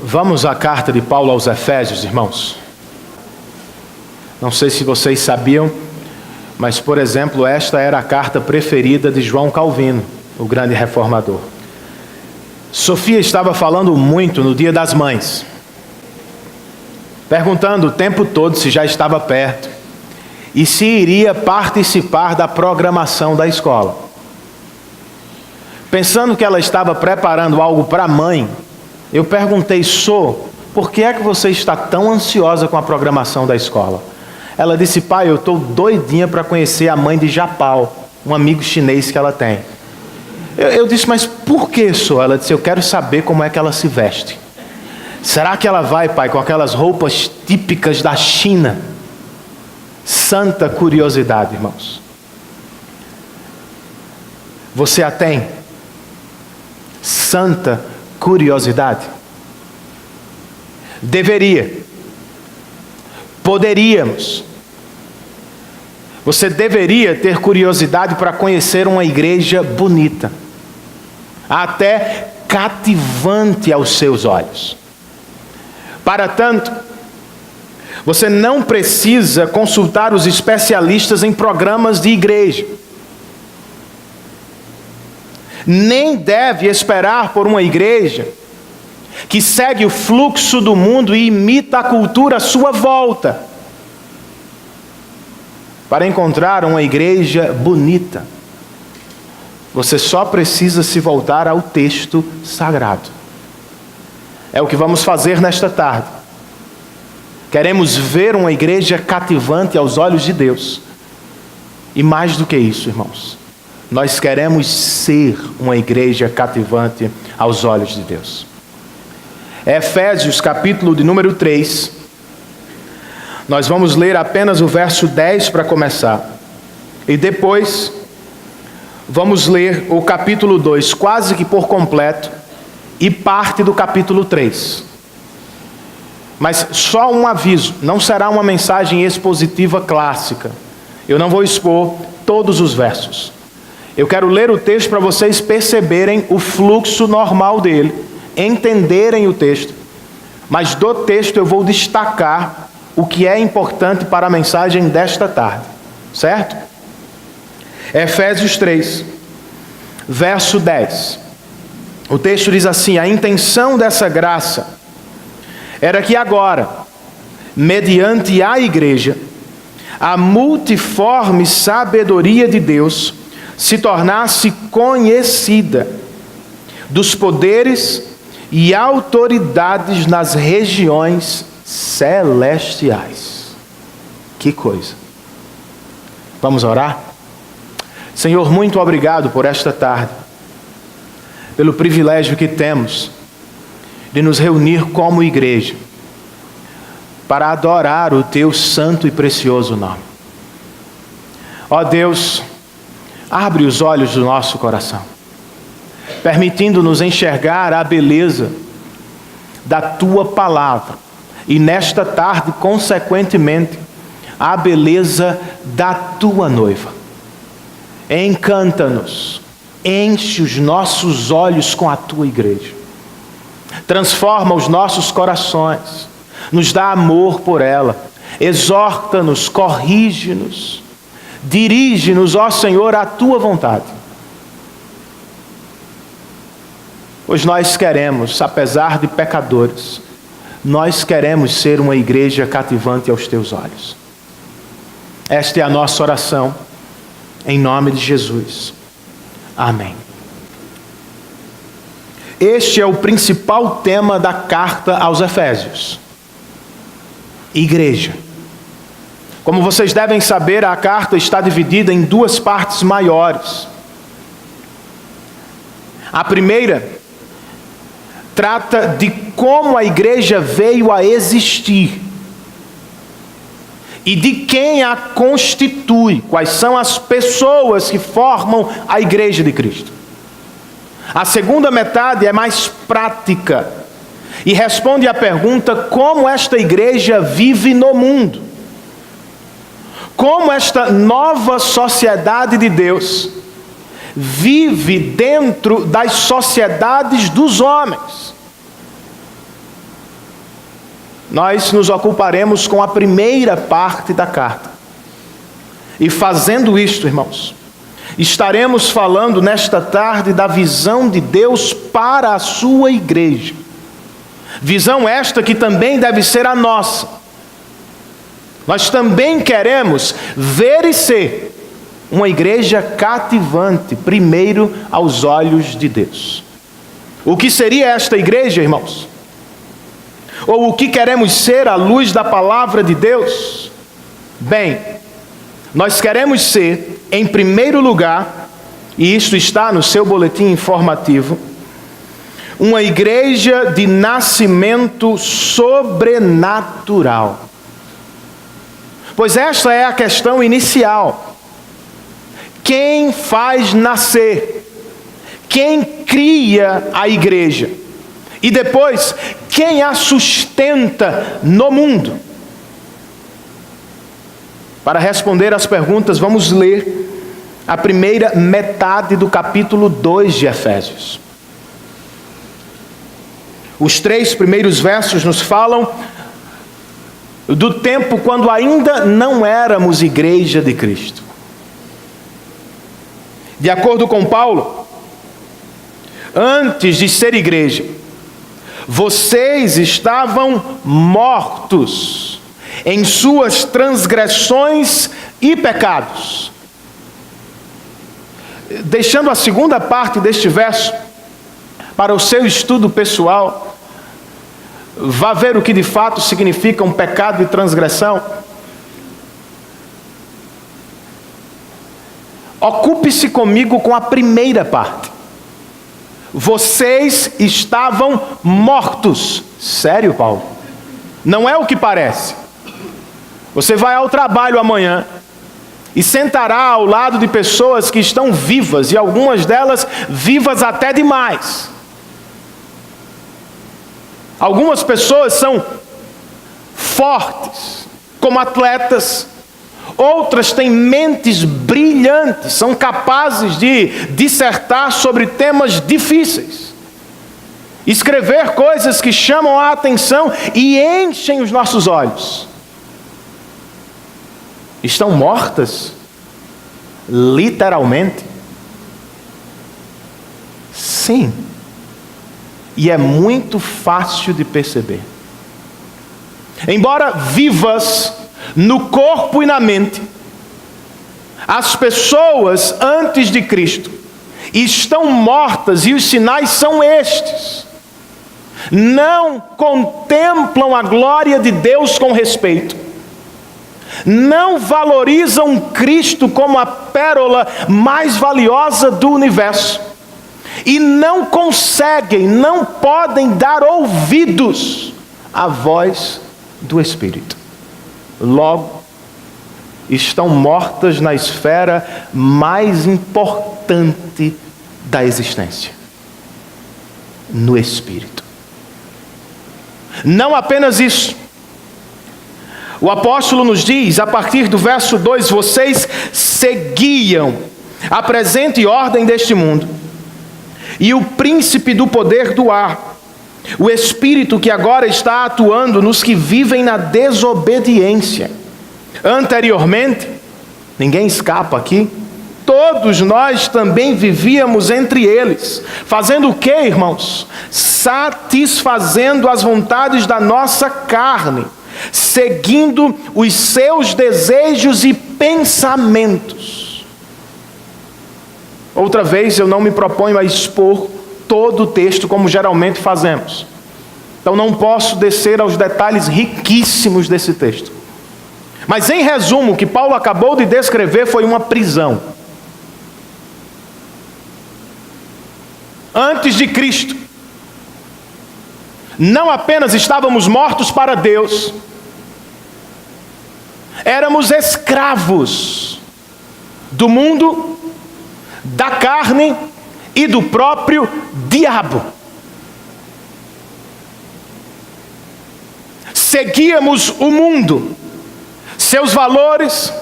Vamos à carta de Paulo aos Efésios, irmãos. Não sei se vocês sabiam, mas, por exemplo, esta era a carta preferida de João Calvino, o grande reformador. Sofia estava falando muito no Dia das Mães, perguntando o tempo todo se já estava perto e se iria participar da programação da escola. Pensando que ela estava preparando algo para a mãe, eu perguntei: por que é que você está tão ansiosa com a programação da escola? Ela disse: pai, eu estou doidinha para conhecer a mãe de Japal, um amigo chinês que ela tem. Eu disse: mas por que, Ela disse: eu quero saber como é que ela se veste. Será que ela vai, pai, com aquelas roupas típicas da China? Santa curiosidade, irmãos. Você a tem? Santa curiosidade. Deveria. Poderíamos. Você deveria ter curiosidade para conhecer uma igreja bonita, até cativante aos seus olhos. Para tanto, você não precisa consultar os especialistas em programas de igreja, nem deve esperar por uma igreja que segue o fluxo do mundo e imita a cultura à sua volta, para encontrar uma igreja bonita. Você só precisa se voltar ao texto sagrado. É o que vamos fazer nesta tarde. Queremos ver uma igreja cativante aos olhos de Deus. E mais do que isso, irmãos, nós queremos ser uma igreja cativante aos olhos de Deus. Efésios, capítulo de número 3. Nós vamos ler apenas o verso 10 para começar. E depois vamos ler o capítulo 2 quase que por completo e parte do capítulo 3. Mas só um aviso, não será uma mensagem expositiva clássica. Eu não vou expor todos os versos. Eu quero ler o texto para vocês perceberem o fluxo normal dele, entenderem o texto. Mas do texto eu vou destacar o que é importante para a mensagem desta tarde, certo? Efésios 3, verso 10. O texto diz assim: a intenção dessa graça era que agora, mediante a igreja, a multiforme sabedoria de Deus se tornasse conhecida dos poderes e autoridades nas regiões celestiais. Que coisa! Vamos orar? Senhor, muito obrigado por esta tarde, pelo privilégio que temos de nos reunir como igreja para adorar o Teu santo e precioso nome. Ó Deus, abre os olhos do nosso coração, permitindo-nos enxergar a beleza da Tua palavra e nesta tarde, consequentemente, a beleza da Tua noiva. Encanta-nos, enche os nossos olhos com a Tua igreja, transforma os nossos corações, nos dá amor por ela, exorta-nos, corrige-nos, dirige-nos, ó Senhor, à Tua vontade. Pois nós queremos, apesar de pecadores, nós queremos ser uma igreja cativante aos Teus olhos. Esta é a nossa oração, em nome de Jesus. Amém. Este é o principal tema da carta aos Efésios: igreja. Como vocês devem saber, a carta está dividida em duas partes maiores. A primeira trata de como a igreja veio a existir e de quem a constitui, quais são as pessoas que formam a igreja de Cristo. A segunda metade é mais prática e responde à pergunta: como esta igreja vive no mundo? Como esta nova sociedade de Deus vive dentro das sociedades dos homens? nós nos ocuparemos com a primeira parte da carta. E fazendo isto, irmãos, estaremos falando nesta tarde da visão de Deus para a sua igreja. Visão esta que também deve ser a nossa. Nós também queremos ver e ser uma igreja cativante, primeiro aos olhos de Deus. O que seria esta igreja, irmãos? Ou o que queremos ser à luz da palavra de Deus? Bem, nós queremos ser, em primeiro lugar, e isto está no seu boletim informativo, uma igreja de nascimento sobrenatural. Pois esta é a questão inicial. Quem faz nascer? Quem cria a igreja? E depois, quem a sustenta no mundo? Para responder às perguntas, vamos ler a primeira metade do capítulo 2 de Efésios. Os 3 primeiros versos nos falam do tempo quando ainda não éramos igreja de Cristo. De acordo com Paulo, antes de ser igreja, vocês estavam mortos em suas transgressões e pecados. Deixando a segunda parte deste verso para o seu estudo pessoal, vá ver o que de fato significa um pecado e transgressão. Ocupe-se comigo com a primeira parte. Vocês estavam mortos. Sério, Paulo? Não é o que parece. Você vai ao trabalho amanhã e sentará ao lado de pessoas que estão vivas, e algumas delas vivas até demais. Algumas pessoas são fortes, como atletas. Outras têm mentes brilhantes, são capazes de dissertar sobre temas difíceis, escrever coisas que chamam a atenção e enchem os nossos olhos. Estão mortas, literalmente? Sim. E é muito fácil de perceber. Embora vivas no corpo e na mente, as pessoas antes de Cristo estão mortas, e os sinais são estes: não contemplam a glória de Deus com respeito, não valorizam Cristo como a pérola mais valiosa do universo, e não conseguem, não podem dar ouvidos à voz do Espírito. Logo, estão mortas na esfera mais importante da existência, no Espírito. Não apenas isso. O apóstolo nos diz, a partir do verso 2, vocês seguiam a presente ordem deste mundo, e o príncipe do poder do ar, o espírito que agora está atuando nos que vivem na desobediência. Anteriormente, ninguém escapa aqui, todos nós também vivíamos entre eles, fazendo o que, irmãos? Satisfazendo as vontades da nossa carne, seguindo os seus desejos e pensamentos. Outra vez, eu não me proponho a expor todo o texto como geralmente fazemos. Então não posso descer aos detalhes riquíssimos desse texto. Mas em resumo, o que Paulo acabou de descrever foi uma prisão. Antes de Cristo, não apenas estávamos mortos para Deus, éramos escravos do mundo, da carne e do próprio diabo. Seguíamos o mundo, seus valores,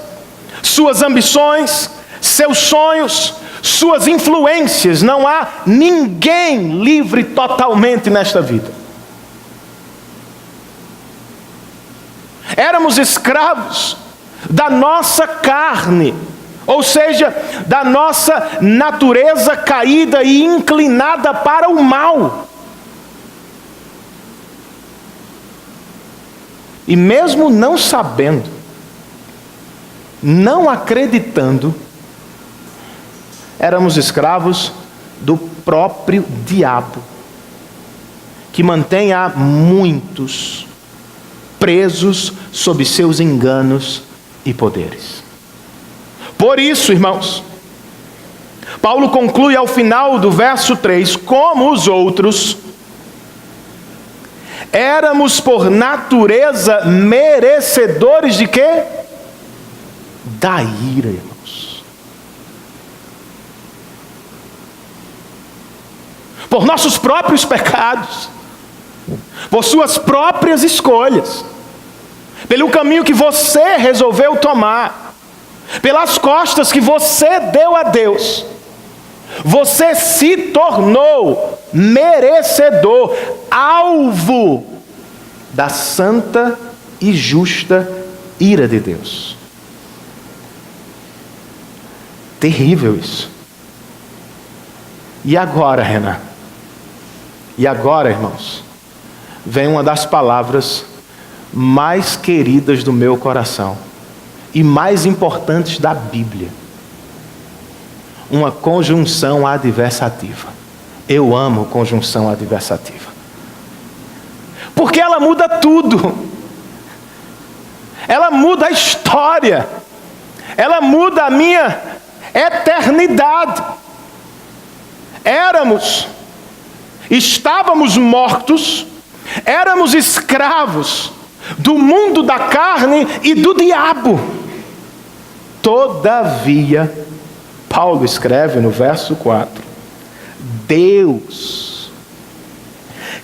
suas ambições, seus sonhos, suas influências. Não há ninguém livre totalmente nesta vida. Éramos escravos da nossa carne, ou seja, da nossa natureza caída e inclinada para o mal. E mesmo não sabendo, não acreditando, éramos escravos do próprio diabo, que mantém a muitos presos sob seus enganos e poderes. Por isso, irmãos, Paulo conclui ao final do verso 3, como os outros, éramos por natureza merecedores de quê? Da ira, irmãos. Por nossos próprios pecados, por suas próprias escolhas, pelo caminho que você resolveu tomar, pelas costas que você deu a Deus, você se tornou merecedor, alvo da santa e justa ira de Deus. Terrível isso. E agora, Renan? E agora, irmãos, vem uma das palavras mais queridas do meu coração e mais importantes da Bíblia. Uma conjunção adversativa. Eu amo conjunção adversativa, porque ela muda tudo. Ela muda a história. Ela muda a minha eternidade. Estávamos mortos, éramos escravos do mundo da carne e do diabo. Todavia, Paulo escreve no verso 4, Deus,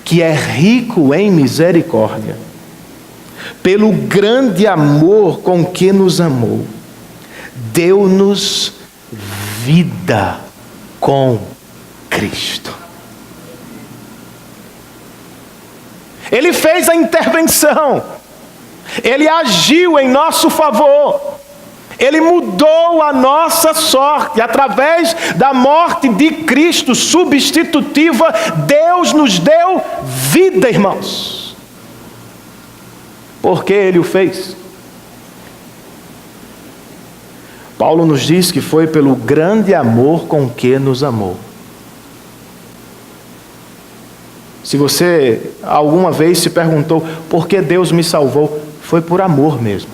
que é rico em misericórdia, pelo grande amor com que nos amou, deu-nos vida com Cristo. Ele fez a intervenção, Ele agiu em nosso favor, Ele mudou a nossa sorte, através da morte de Cristo substitutiva, Deus nos deu vida, irmãos. Por que Ele o fez? Paulo nos diz que foi pelo grande amor com que nos amou. Se você alguma vez se perguntou por que Deus me salvou, foi por amor mesmo.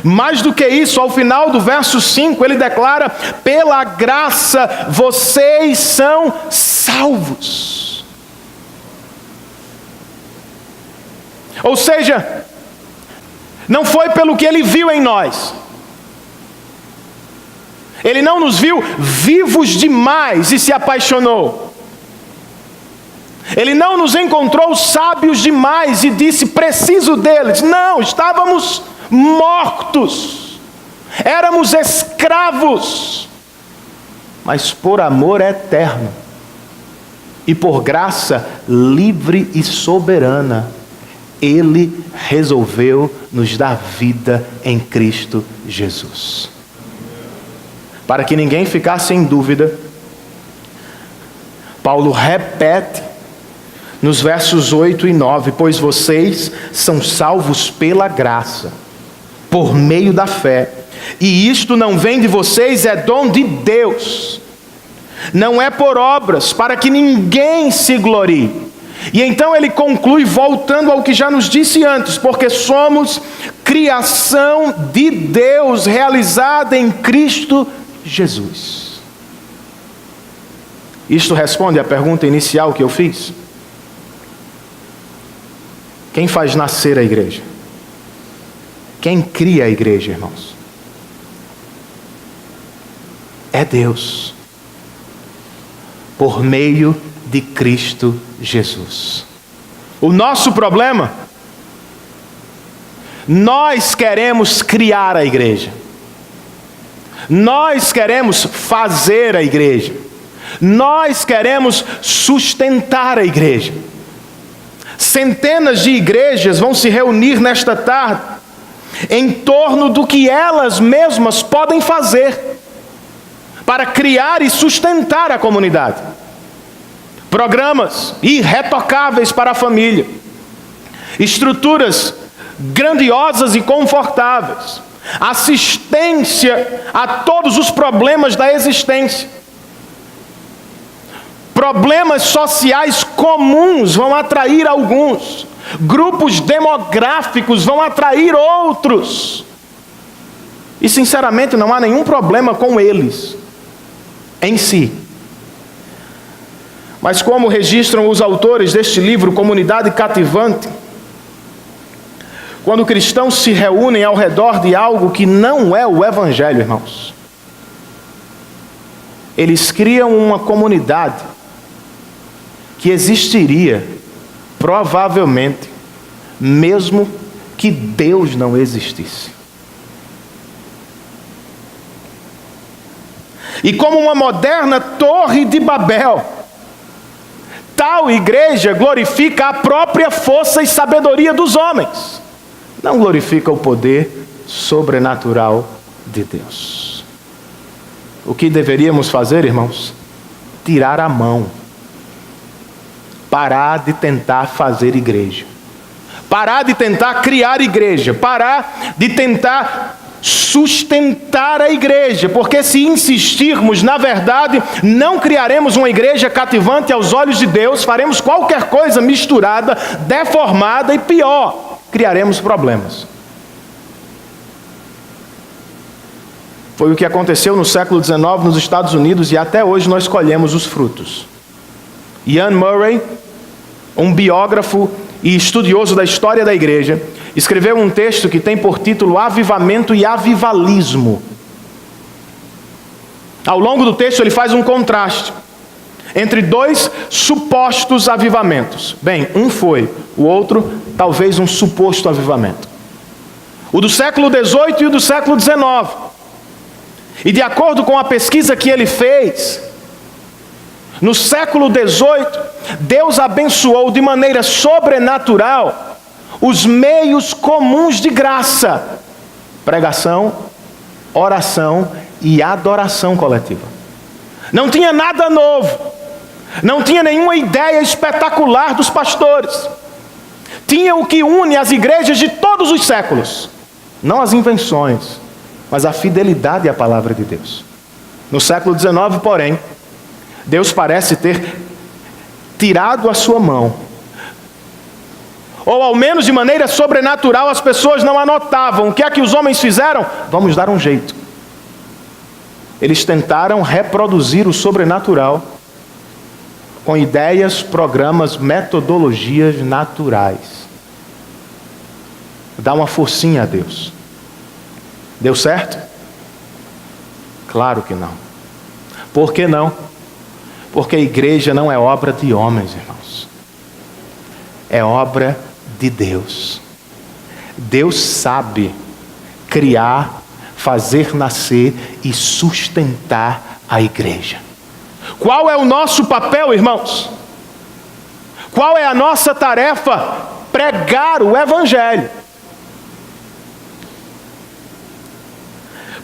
Mais do que isso, ao final do verso 5, ele declara: pela graça vocês são salvos. Ou seja, não foi pelo que ele viu em nós. Ele não nos viu vivos demais e se apaixonou. Ele não nos encontrou sábios demais e disse: preciso deles. Não, estávamos mortos, éramos escravos, mas por amor eterno e por graça livre e soberana, Ele resolveu nos dar vida em Cristo Jesus. Para que ninguém ficasse em dúvida, Paulo repete nos versos 8 e 9, pois vocês são salvos pela graça, por meio da fé, e isto não vem de vocês, é dom de Deus, não é por obras, para que ninguém se glorie. E então ele conclui voltando ao que já nos disse antes, porque somos criação de Deus, realizada em Cristo Jesus. Isto responde à pergunta inicial que eu fiz. Quem faz nascer a igreja? Quem cria a igreja, irmãos? É Deus, por meio de Cristo Jesus. O nosso problema, nós queremos criar a igreja, nós queremos fazer a igreja, nós queremos sustentar a igreja. Centenas de igrejas vão se reunir nesta tarde em torno do que elas mesmas podem fazer para criar e sustentar a comunidade. Programas irretocáveis para a família, estruturas grandiosas e confortáveis, assistência a todos os problemas da existência. Problemas sociais comuns vão atrair alguns, grupos demográficos vão atrair outros. E sinceramente não há nenhum problema com eles em si. Mas como registram os autores deste livro, Comunidade Cativante, quando cristãos se reúnem ao redor de algo que não é o Evangelho, irmãos, eles criam uma comunidade que existiria, provavelmente, mesmo que Deus não existisse. E como uma moderna torre de Babel, tal igreja glorifica a própria força e sabedoria dos homens, não glorifica o poder sobrenatural de Deus. O que deveríamos fazer, irmãos? Tirar a mão. Parar de tentar fazer igreja. Parar de tentar criar igreja. Parar de tentar sustentar a igreja. Porque se insistirmos, na verdade, não criaremos uma igreja cativante aos olhos de Deus. Faremos qualquer coisa misturada, deformada e pior. Criaremos problemas. Foi o que aconteceu no século XIX nos Estados Unidos e até hoje nós colhemos os frutos. Ian Murray, um biógrafo e estudioso da história da igreja, escreveu um texto que tem por título Avivamento e Avivalismo. Ao longo do texto ele faz um contraste entre dois supostos avivamentos. Bem, um foi, o outro talvez um suposto avivamento. O do século XVIII e o do século XIX. E de acordo com a pesquisa que ele fez, no século XVIII, Deus abençoou de maneira sobrenatural os meios comuns de graça: pregação, oração e adoração coletiva. Não tinha nada novo, não tinha nenhuma ideia espetacular dos pastores. Tinha o que une as igrejas de todos os séculos, não as invenções, mas a fidelidade à palavra de Deus. No século XIX, porém, Deus parece ter tirado a sua mão, ou ao menos de maneira sobrenatural as pessoas não anotavam. O que é que os homens fizeram? Vamos dar um jeito. Eles tentaram reproduzir o sobrenatural com ideias, programas, metodologias naturais. Dá uma forcinha a Deus. Deu certo? Claro que não. Por que não? Porque a igreja não é obra de homens, irmãos. É obra de Deus. Deus sabe criar, fazer nascer e sustentar a igreja. Qual é o nosso papel, irmãos? Qual é a nossa tarefa? Pregar o Evangelho.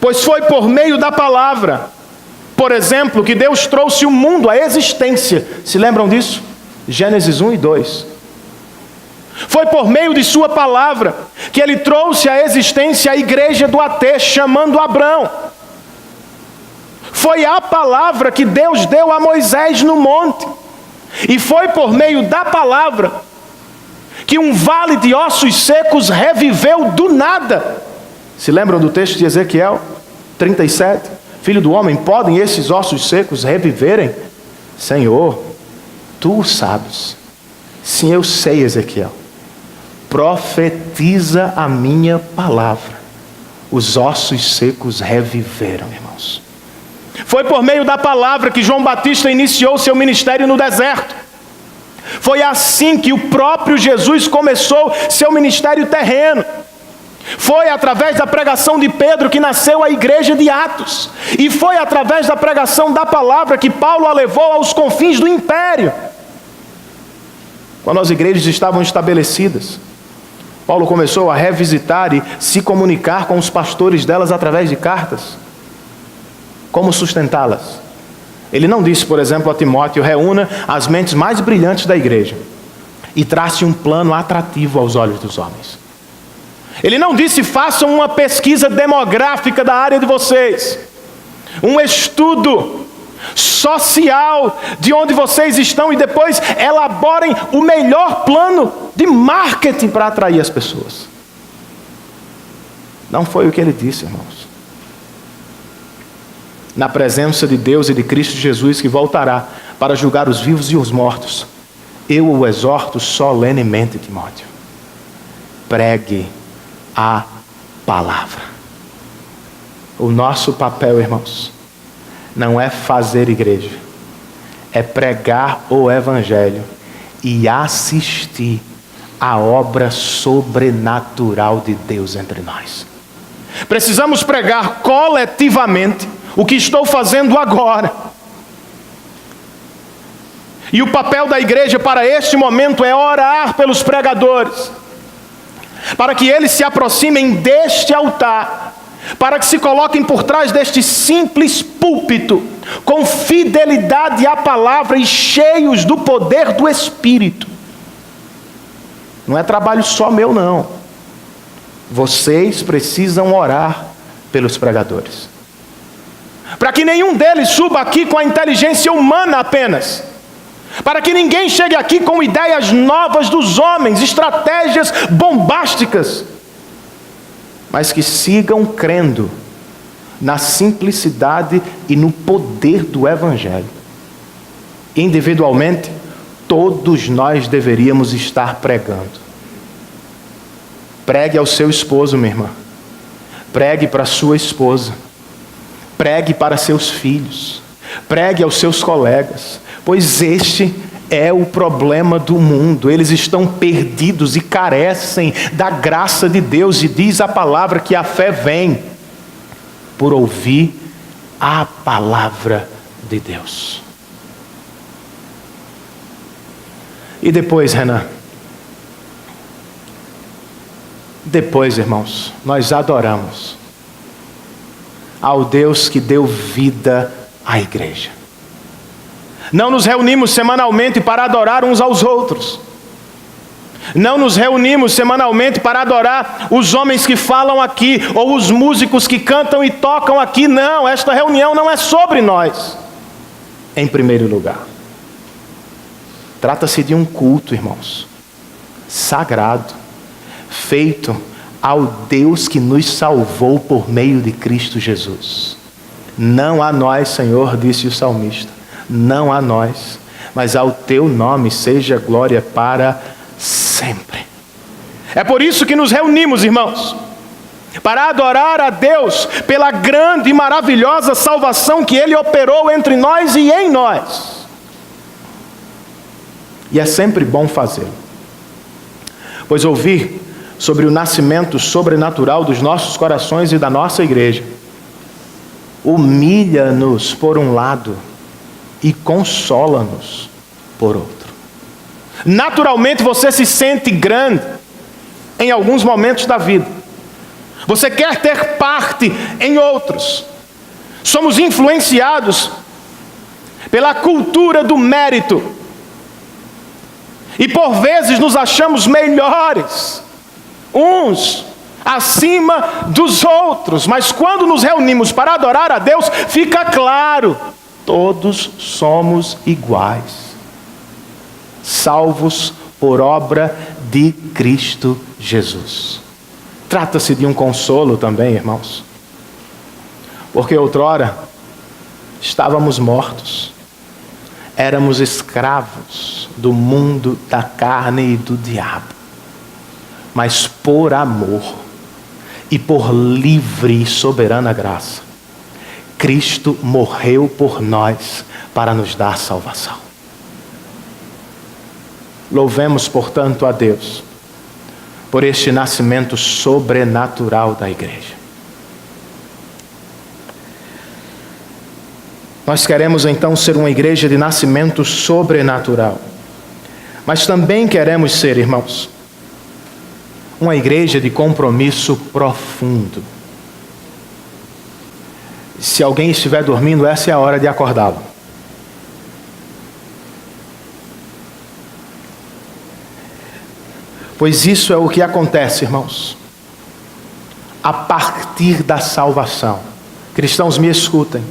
Pois foi por meio da palavra, por exemplo, que Deus trouxe o mundo à existência. Se lembram disso? Gênesis 1 e 2. Foi por meio de sua palavra que Ele trouxe à existência a igreja do AT, chamando Abrão. Foi a palavra que Deus deu a Moisés no monte. E foi por meio da palavra que um vale de ossos secos reviveu do nada. Se lembram do texto de Ezequiel 37? Filho do homem, podem esses ossos secos reviverem? Senhor, tu o sabes. Sim, eu sei, Ezequiel. Profetiza a minha palavra. Os ossos secos reviveram, irmãos. Foi por meio da palavra que João Batista iniciou seu ministério no deserto. Foi assim que o próprio Jesus começou seu ministério terreno. Foi através da pregação de Pedro que nasceu a igreja de Atos. E foi através da pregação da palavra que Paulo a levou aos confins do império. quando as igrejas estavam estabelecidas, Paulo começou a revisitar e se comunicar com os pastores delas através de cartas. Como sustentá-las? Ele não disse, por exemplo, a Timóteo: reúna as mentes mais brilhantes da igreja e trace um plano atrativo aos olhos dos homens. Ele não disse: façam uma pesquisa demográfica da área de vocês, um estudo social de onde vocês estão, e depois elaborem o melhor plano de marketing para atrair as pessoas. Não foi o que ele disse, irmãos. Na presença de Deus e de Cristo Jesus, que voltará para julgar os vivos e os mortos, eu o exorto solenemente, Timóteo: pregue a palavra. O nosso papel, irmãos, não é fazer igreja, é pregar o evangelho e assistir à obra sobrenatural de Deus entre nós. Precisamos pregar coletivamente o que estou fazendo agora. E o papel da igreja para este momento é orar pelos pregadores, para que eles se aproximem deste altar, para que se coloquem por trás deste simples púlpito, com fidelidade à palavra e cheios do poder do Espírito. Não é trabalho só meu, não. Vocês precisam orar pelos pregadores, para que nenhum deles suba aqui com a inteligência humana apenas, para que ninguém chegue aqui com ideias novas dos homens, estratégias bombásticas, mas que sigam crendo na simplicidade e no poder do evangelho. Individualmente, todos nós deveríamos estar pregando. Pregue ao seu esposo, minha irmã. Pregue para a sua esposa. Pregue para seus filhos. Pregue aos seus colegas, pois este é o problema do mundo. Eles estão perdidos e carecem da graça de Deus. E diz a palavra que a fé vem por ouvir a palavra de Deus. E depois, Renan? Depois, irmãos, nós adoramos ao Deus que deu vida à igreja. Não nos reunimos semanalmente para adorar uns aos outros. Não nos reunimos semanalmente para adorar os homens que falam aqui, ou os músicos que cantam e tocam aqui. Não, esta reunião não é sobre nós, em primeiro lugar. Trata-se de um culto, irmãos, sagrado, feito ao Deus que nos salvou por meio de Cristo Jesus. Não a nós, Senhor, disse o salmista. Não a nós, mas ao teu nome seja glória para sempre. É por isso que nos reunimos, irmãos, para adorar a Deus pela grande e maravilhosa salvação que Ele operou entre nós e em nós. E é sempre bom fazê-lo, pois ouvir sobre o nascimento sobrenatural dos nossos corações e da nossa igreja humilha-nos por um lado e consola-nos por outro. Naturalmente você se sente grande em alguns momentos da vida. Você quer ter parte em outros. Somos influenciados pela cultura do mérito. E por vezes nos achamos melhores, uns acima dos outros. Mas quando nos reunimos para adorar a Deus, fica claro: todos somos iguais, salvos por obra de Cristo Jesus. Trata-se de um consolo também, irmãos, porque outrora estávamos mortos, éramos escravos do mundo, da carne e do diabo, mas por amor e por livre e soberana graça, Cristo morreu por nós para nos dar salvação. Louvemos, portanto, a Deus por este nascimento sobrenatural da igreja. Nós queremos então ser uma igreja de nascimento sobrenatural. Mas também queremos ser, irmãos, uma igreja de compromisso profundo. Se alguém estiver dormindo, essa é a hora de acordá-lo. Pois isso é o que acontece, irmãos, a partir da salvação. Cristãos, me escutem.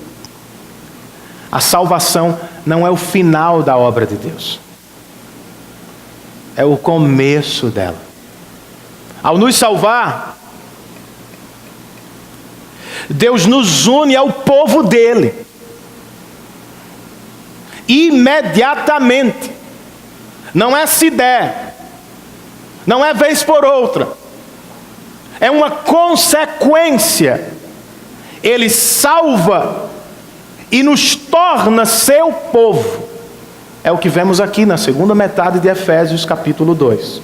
A salvação não é o final da obra de Deus. É o começo dela. Ao nos salvar, Deus nos une ao povo dele. Imediatamente. Não é se der. Não é vez por outra. É uma consequência. Ele salva e nos torna seu povo. É o que vemos aqui na segunda metade de Efésios capítulo 2.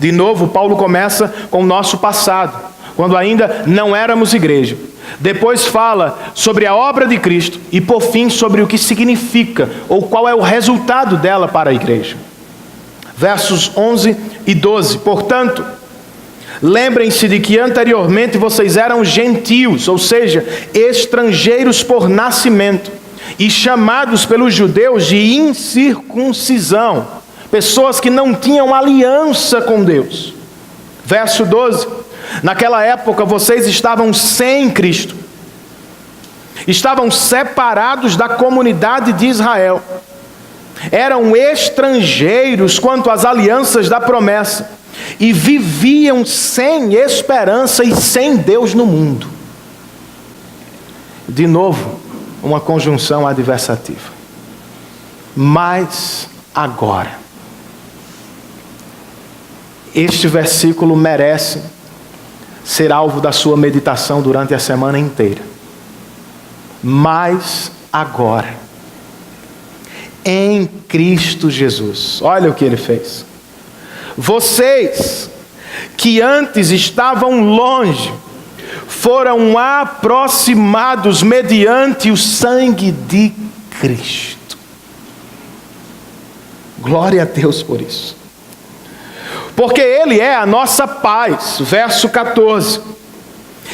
De novo, Paulo começa com o nosso passado, quando ainda não éramos igreja. Depois fala sobre a obra de Cristo e por fim sobre o que significa ou qual é o resultado dela para a igreja. Versos 11 e 12. Portanto, lembrem-se de que anteriormente vocês eram gentios, ou seja, estrangeiros por nascimento, e chamados pelos judeus de incircuncisão, pessoas que não tinham aliança com Deus. Verso 12. Naquela época vocês estavam sem Cristo, estavam separados da comunidade de Israel, eram estrangeiros quanto às alianças da promessa, e viviam sem esperança e sem Deus no mundo. De novo, uma conjunção adversativa. Mas agora, este versículo merece ser alvo da sua meditação durante a semana inteira. Mas agora, em Cristo Jesus, olha o que ele fez. Vocês que antes estavam longe, foram aproximados mediante o sangue de Cristo. Glória a Deus por isso. Porque Ele é a nossa paz, verso 14.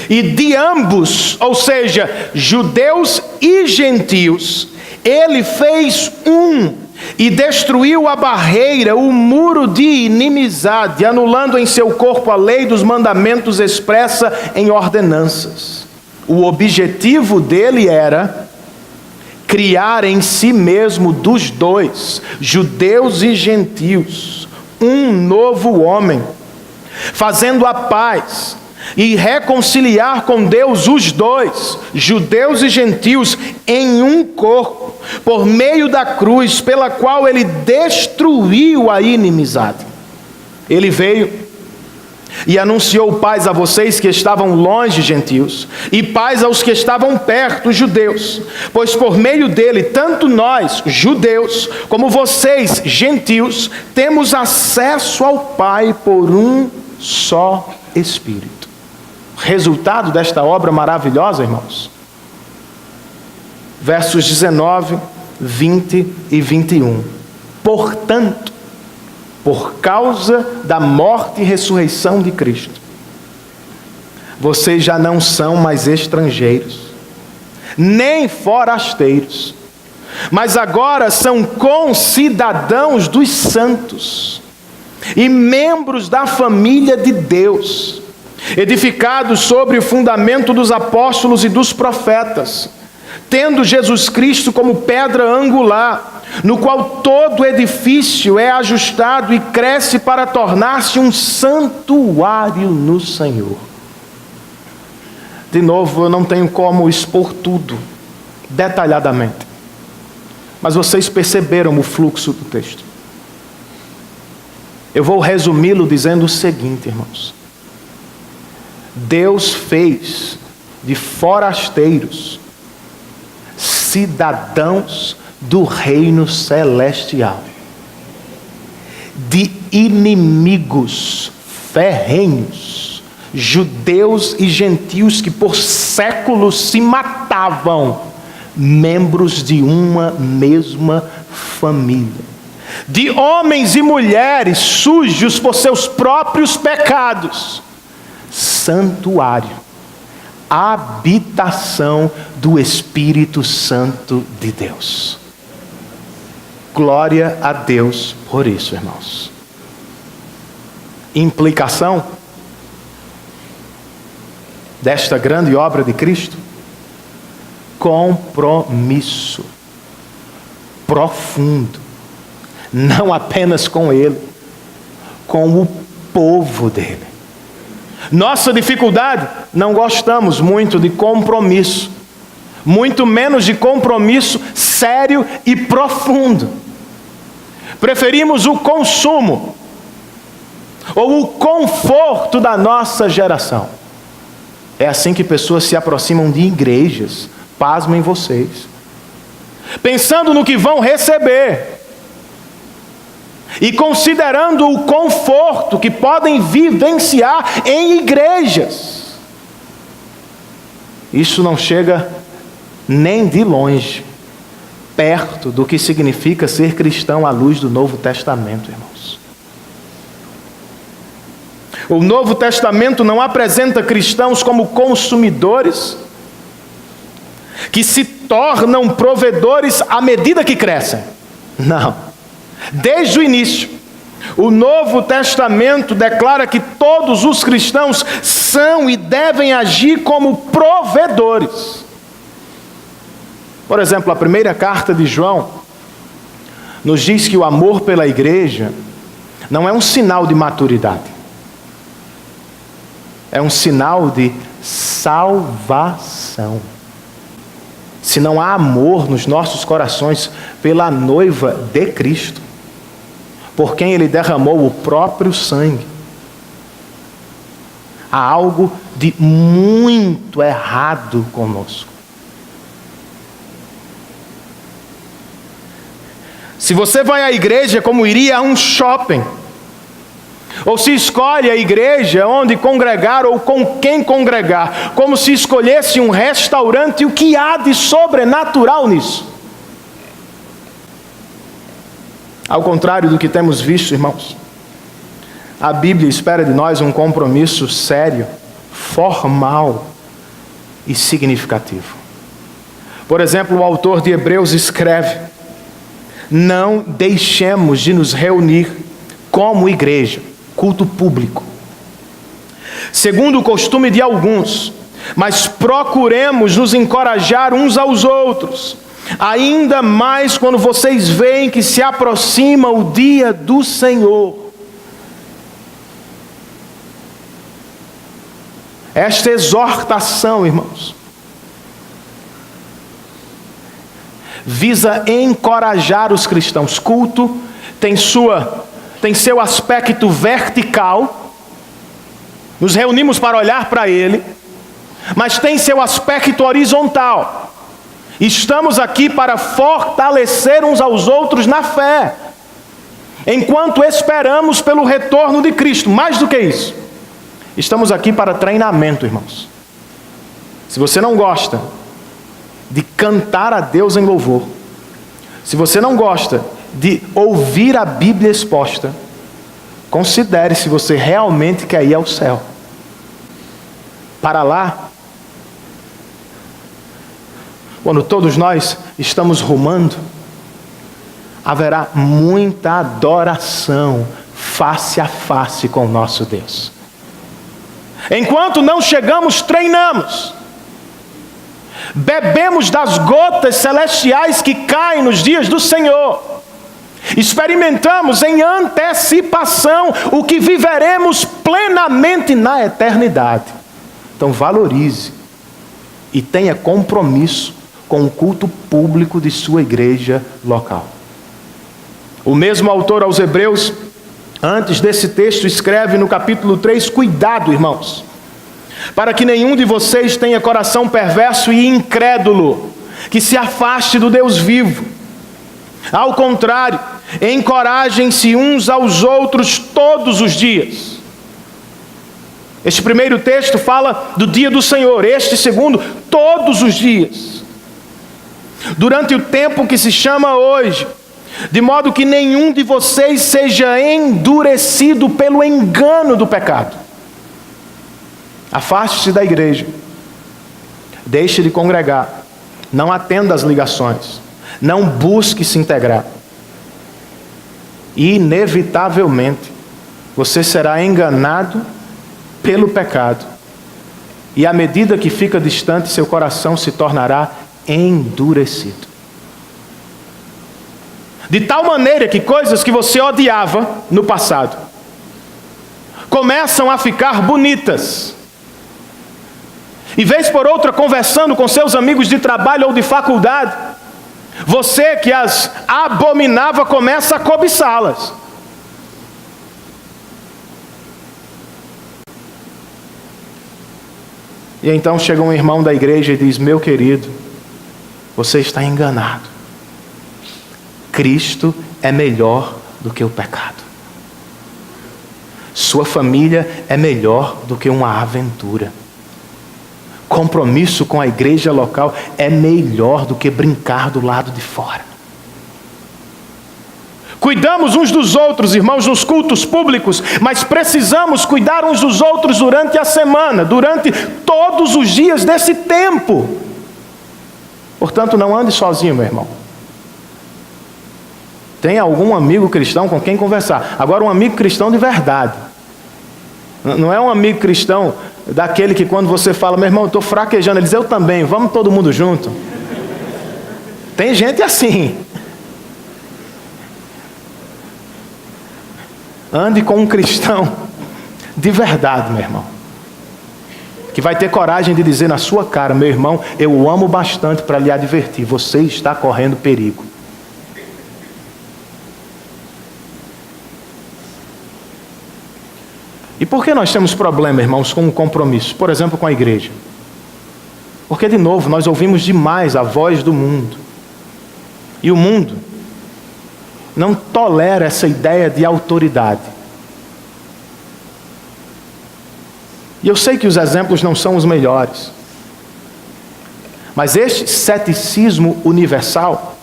E de ambos, ou seja, judeus e gentios, Ele fez um e destruiu a barreira, o muro de inimizade, anulando em seu corpo a lei dos mandamentos expressa em ordenanças. O objetivo dele era criar em si mesmo dos dois, judeus e gentios, um novo homem, fazendo a paz e reconciliar com Deus os dois, judeus e gentios, em um corpo, por meio da cruz, pela qual ele destruiu a inimizade. Ele veio e anunciou paz a vocês que estavam longe, gentios, e paz aos que estavam perto, judeus, pois por meio dele, tanto nós, judeus, como vocês, gentios, temos acesso ao Pai por um só Espírito. Resultado desta obra maravilhosa, irmãos? Versos 19, 20 e 21. Portanto, por causa da morte e ressurreição de Cristo, vocês já não são mais estrangeiros, nem forasteiros, mas agora são concidadãos dos santos e membros da família de Deus, edificados sobre o fundamento dos apóstolos e dos profetas, tendo Jesus Cristo como pedra angular, no qual todo edifício é ajustado e cresce para tornar-se um santuário no Senhor. De novo, eu não tenho como expor tudo detalhadamente, mas vocês perceberam o fluxo do texto. Eu vou resumi-lo dizendo o seguinte, irmãos: Deus fez de forasteiros cidadãos do reino celestial, de inimigos ferrenhos, judeus e gentios que por séculos se matavam, membros de uma mesma família. de homens e mulheres sujos por seus próprios pecados, santuário, habitação do Espírito Santo de Deus. Glória a Deus por isso, irmãos. Implicação desta grande obra de Cristo: compromisso profundo, não apenas com Ele, com o povo dele. Nossa dificuldade: não gostamos muito de compromisso, muito menos de compromisso sério e profundo. Preferimos o consumo ou o conforto da nossa geração. É assim que pessoas se aproximam de igrejas, pasmem vocês, pensando no que vão receber e considerando o conforto que podem vivenciar em igrejas. Isso não chega nem de longe perto do que significa ser cristão à luz do Novo Testamento, irmãos. O Novo Testamento não apresenta cristãos como consumidores que se tornam provedores à medida que crescem. Não. Desde o início, o Novo Testamento declara que todos os cristãos são e devem agir como provedores. Por exemplo, a primeira carta de João nos diz que o amor pela igreja não é um sinal de maturidade, é um sinal de salvação. Se não há amor nos nossos corações pela noiva de Cristo, por quem Ele derramou o próprio sangue, há algo de muito errado conosco. Se você vai à igreja como iria a um shopping, ou se escolhe a igreja onde congregar ou com quem congregar, como se escolhesse um restaurante, o que há de sobrenatural nisso? Ao contrário do que temos visto, irmãos, a Bíblia espera de nós um compromisso sério, formal e significativo. Por exemplo, o autor de Hebreus escreve: não deixemos de nos reunir como igreja, culto público, segundo o costume de alguns, mas procuremos nos encorajar uns aos outros, ainda mais quando vocês veem que se aproxima o dia do Senhor. Esta exortação, irmãos, visa encorajar os cristãos. Culto tem seu aspecto vertical, nos reunimos para olhar para ele, mas tem seu aspecto horizontal. Estamos aqui para fortalecer uns aos outros na fé, enquanto esperamos pelo retorno de Cristo. Mais do que isso, estamos aqui para treinamento, irmãos. Se você não gosta de cantar a Deus em louvor, se você não gosta de ouvir a Bíblia exposta, considere se você realmente quer ir ao céu. Para lá, quando todos nós estamos rumando, haverá muita adoração face a face com o nosso Deus. Enquanto não chegamos, treinamos, bebemos das gotas celestiais que caem nos dias do Senhor, experimentamos em antecipação o que viveremos plenamente na eternidade. Então valorize e tenha compromisso com o culto público de sua igreja local. O mesmo autor aos Hebreus, antes desse texto, escreve no capítulo 3, cuidado, irmãos, para que nenhum de vocês tenha coração perverso e incrédulo, que se afaste do Deus vivo. Ao contrário, encorajem-se uns aos outros todos os dias. Este primeiro texto fala do dia do Senhor, este segundo, todos os dias. Durante o tempo que se chama hoje, De modo que nenhum de vocês seja endurecido pelo engano do pecado. Afaste-se da igreja. Deixe de congregar. Não atenda às ligações. Não busque se integrar. E, inevitavelmente, você será enganado pelo pecado. E à medida que fica distante, seu coração se tornará endurecido. De tal maneira que coisas que você odiava no passado começam a ficar bonitas. E vez por outra, conversando com seus amigos de trabalho ou de faculdade, você que as abominava começa a cobiçá-las. E então chega um irmão da igreja e diz: meu querido, você está enganado. Cristo é melhor do que o pecado. Sua família é melhor do que uma aventura. Compromisso com a igreja local é melhor do que brincar do lado de fora. Cuidamos uns dos outros, irmãos, nos cultos públicos, mas precisamos cuidar uns dos outros durante a semana, durante todos os dias desse tempo. Portanto, não ande sozinho, meu irmão. Tem algum amigo cristão com quem conversar. Agora, um amigo cristão de verdade. Não é um amigo cristão daquele que quando você fala: meu irmão, eu estou fraquejando, ele diz: eu também, vamos todo mundo junto. Tem gente assim. Ande com um cristão de verdade, meu irmão, que vai ter coragem de dizer na sua cara: meu irmão, eu o amo bastante para lhe advertir, você está correndo perigo. E por que nós temos problema, irmãos, com o compromisso? Por exemplo, com a igreja. Porque, de novo, nós ouvimos demais a voz do mundo. E o mundo não tolera essa ideia de autoridade. E eu sei que os exemplos não são os melhores. Mas este ceticismo universal,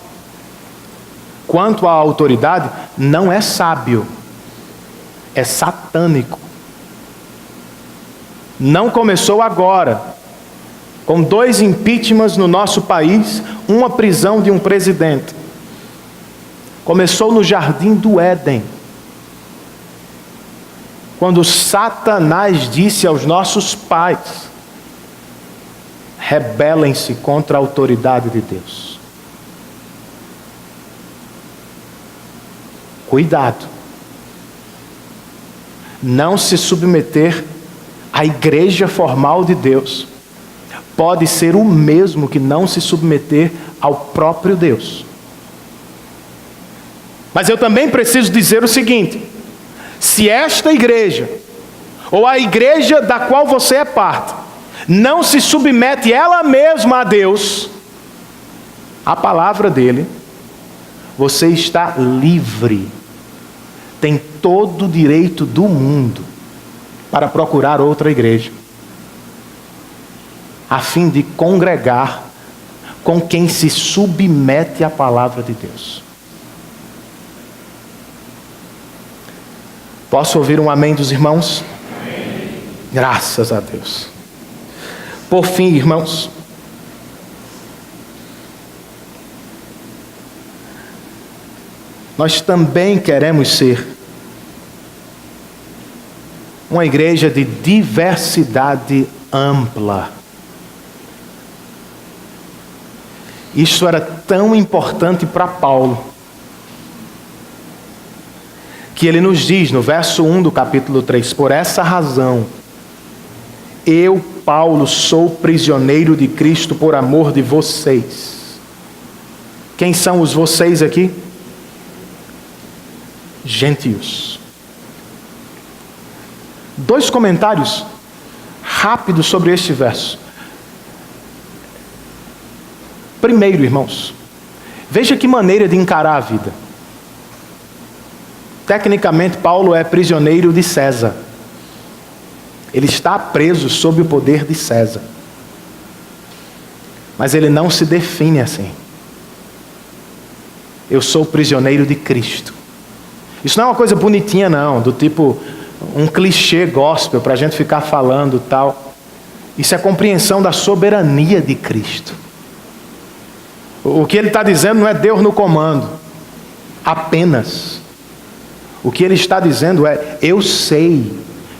quanto à autoridade, não é sábio. É satânico. Não começou agora, com 2 impeachments no nosso país, uma prisão de um presidente. Começou no jardim do Éden, quando Satanás disse aos nossos pais: rebelem-se contra a autoridade de Deus. Cuidado. Não se submeter à igreja formal de Deus pode ser o mesmo que não se submeter ao próprio Deus. Mas eu também preciso dizer o seguinte: se esta igreja, ou a igreja da qual você é parte, não se submete ela mesma a Deus, a palavra dele, você está livre, tem todo o direito do mundo para procurar outra igreja, a fim de congregar com quem se submete à palavra de Deus. Posso ouvir um amém dos irmãos? Amém. Graças a Deus. Por fim, irmãos, nós também queremos ser uma igreja de diversidade ampla. Isso era tão importante para Paulo, que ele nos diz no verso 1 do capítulo 3, por essa razão, eu, Paulo, sou prisioneiro de Cristo por amor de vocês. Quem são os vocês aqui? Gentios. 2 comentários rápidos sobre este verso. Primeiro, irmãos, veja que maneira de encarar a vida. Tecnicamente, Paulo é prisioneiro de César. Ele está preso sob o poder de César. Mas ele não se define assim. Eu sou prisioneiro de Cristo. Isso não é uma coisa bonitinha não, do tipo um clichê gospel para a gente ficar falando tal. Isso é compreensão da soberania de Cristo. O que ele está dizendo não é Deus no comando, apenas. O que ele está dizendo é: eu sei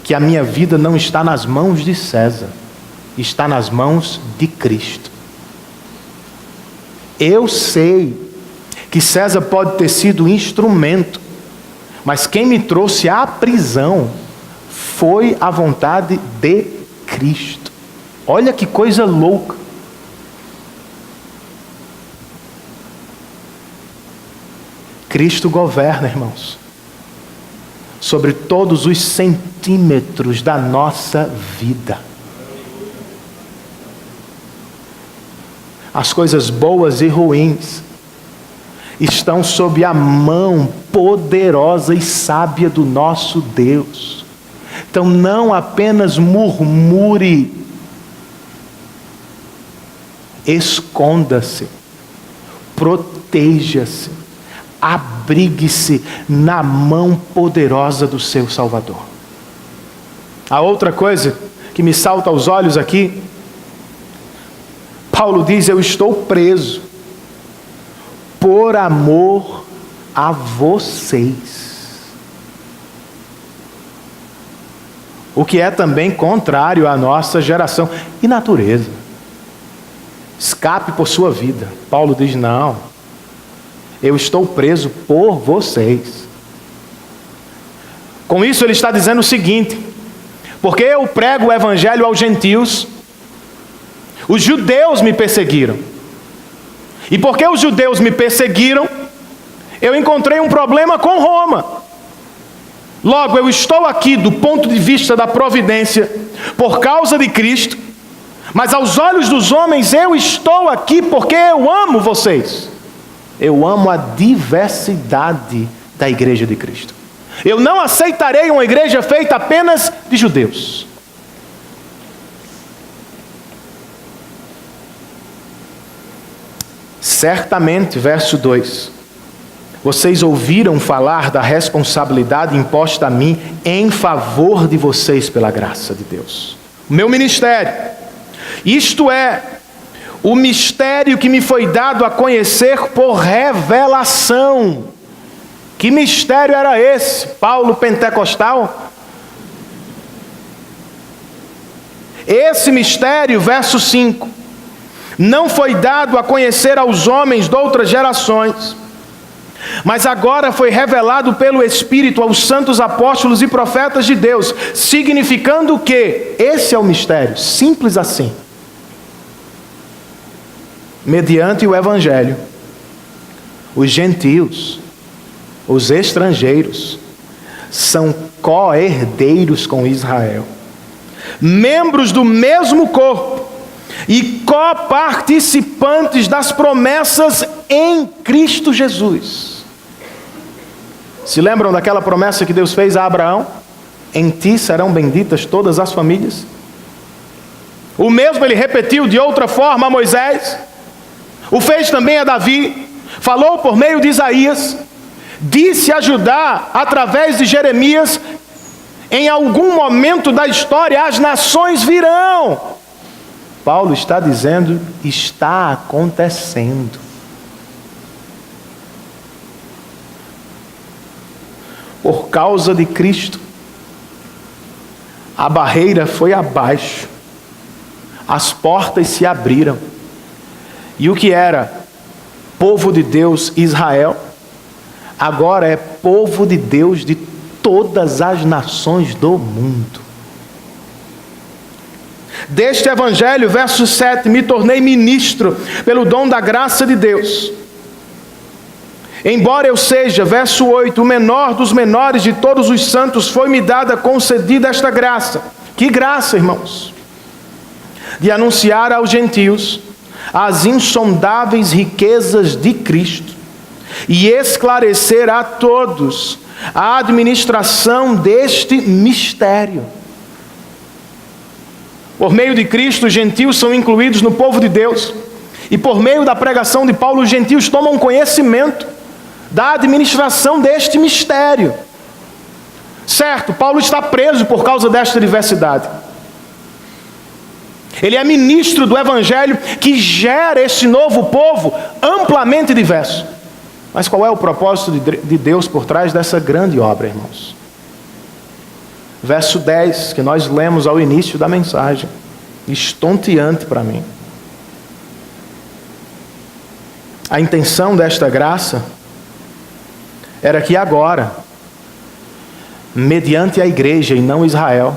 que a minha vida não está nas mãos de César, está nas mãos de Cristo. Eu sei que César pode ter sido instrumento, mas quem me trouxe à prisão foi a vontade de Cristo. Olha que coisa louca. Cristo governa, irmãos, sobre todos os centímetros da nossa vida. As coisas boas e ruins estão sob a mão poderosa e sábia do nosso Deus. Então não apenas murmure, esconda-se, proteja-se, abrigue-se na mão poderosa do seu Salvador. A outra coisa que me salta aos olhos aqui, Paulo diz: eu estou preso por amor a vocês. O que é também contrário à nossa geração e natureza. Escape por sua vida. Paulo diz: não, eu estou preso por vocês. Com isso ele está dizendo o seguinte: porque eu prego o evangelho aos gentios, os judeus me perseguiram. E porque os judeus me perseguiram, eu encontrei um problema com Roma. Logo, eu estou aqui do ponto de vista da providência por causa de Cristo, mas aos olhos dos homens eu estou aqui porque eu amo vocês. Eu amo a diversidade da igreja de Cristo. Eu não aceitarei uma igreja feita apenas de judeus. Certamente, verso 2, vocês ouviram falar da responsabilidade imposta a mim em favor de vocês pela graça de Deus. O meu ministério, isto é, o mistério que me foi dado a conhecer por revelação. Que mistério era esse? Paulo pentecostal? Esse mistério, verso 5, não foi dado a conhecer aos homens de outras gerações, mas agora foi revelado pelo Espírito aos santos apóstolos e profetas de Deus, significando que esse é o mistério, simples assim. Mediante o Evangelho, os gentios, os estrangeiros, são co-herdeiros com Israel, membros do mesmo corpo e coparticipantes das promessas em Cristo Jesus. Se lembram daquela promessa que Deus fez a Abraão? Em ti serão benditas todas as famílias. O mesmo ele repetiu de outra forma a Moisés, o fez também a Davi, falou por meio de Isaías, disse a Judá através de Jeremias: em algum momento da história as nações virão. Paulo está dizendo: está acontecendo. Por causa de Cristo, a barreira foi abaixo, as portas se abriram, e o que era povo de Deus, Israel, agora é povo de Deus de todas as nações do mundo. Deste evangelho, verso 7, me tornei ministro pelo dom da graça de Deus. Embora eu seja, verso 8, o menor dos menores de todos os santos, foi-me dada, concedida esta graça. Que graça, irmãos? De anunciar aos gentios as insondáveis riquezas de Cristo e esclarecer a todos a administração deste mistério. Por meio de Cristo, os gentios são incluídos no povo de Deus, e por meio da pregação de Paulo, os gentios tomam conhecimento da administração deste mistério. Certo, Paulo está preso por causa desta diversidade. Ele é ministro do Evangelho que gera esse novo povo amplamente diverso. Mas qual é o propósito de Deus por trás dessa grande obra, irmãos? Verso 10, que nós lemos ao início da mensagem, estonteante para mim. A intenção desta graça era que agora, mediante a igreja e não Israel,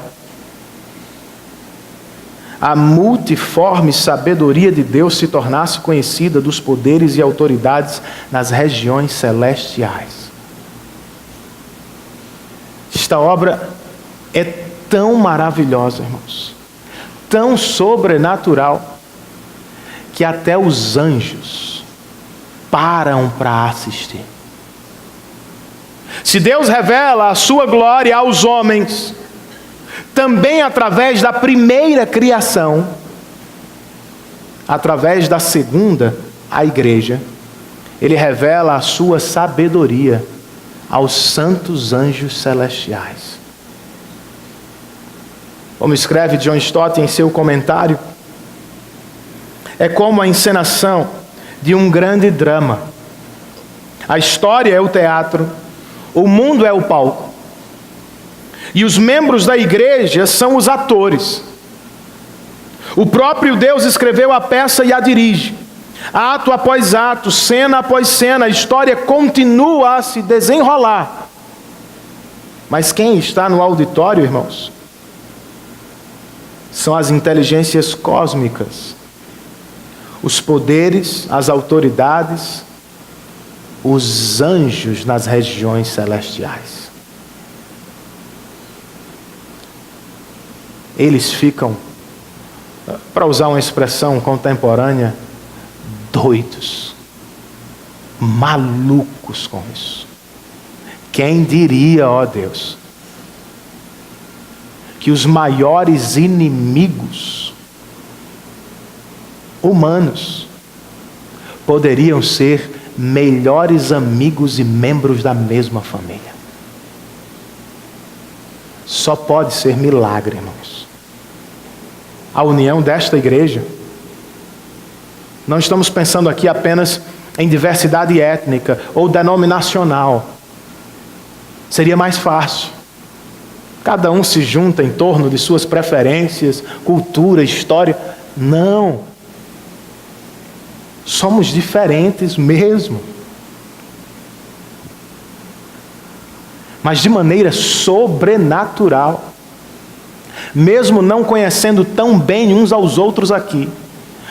a multiforme sabedoria de Deus se tornasse conhecida dos poderes e autoridades nas regiões celestiais. Esta obra é tão maravilhosa, irmãos, tão sobrenatural, que até os anjos param para assistir. Se Deus revela a sua glória aos homens, também através da primeira criação, através da segunda, a igreja, Ele revela a sua sabedoria aos santos anjos celestiais. Como escreve John Stott em seu comentário, é como a encenação de um grande drama. A história é o teatro, o mundo é o palco, e os membros da igreja são os atores. O próprio Deus escreveu a peça e a dirige. Ato após ato, cena após cena, a história continua a se desenrolar. Mas quem está no auditório, irmãos, são as inteligências cósmicas, os poderes, as autoridades, os anjos nas regiões celestiais. Eles ficam, para usar uma expressão contemporânea, doidos, malucos com isso. Quem diria, ó Deus, que os maiores inimigos humanos poderiam ser melhores amigos e membros da mesma família? Só pode ser milagre, irmãos. A união desta igreja, não estamos pensando aqui apenas em diversidade étnica ou denominacional. Seria mais fácil. Cada um se junta em torno de suas preferências, cultura, história. Não. Somos diferentes mesmo. Mas de maneira sobrenatural. Mesmo não conhecendo tão bem uns aos outros aqui,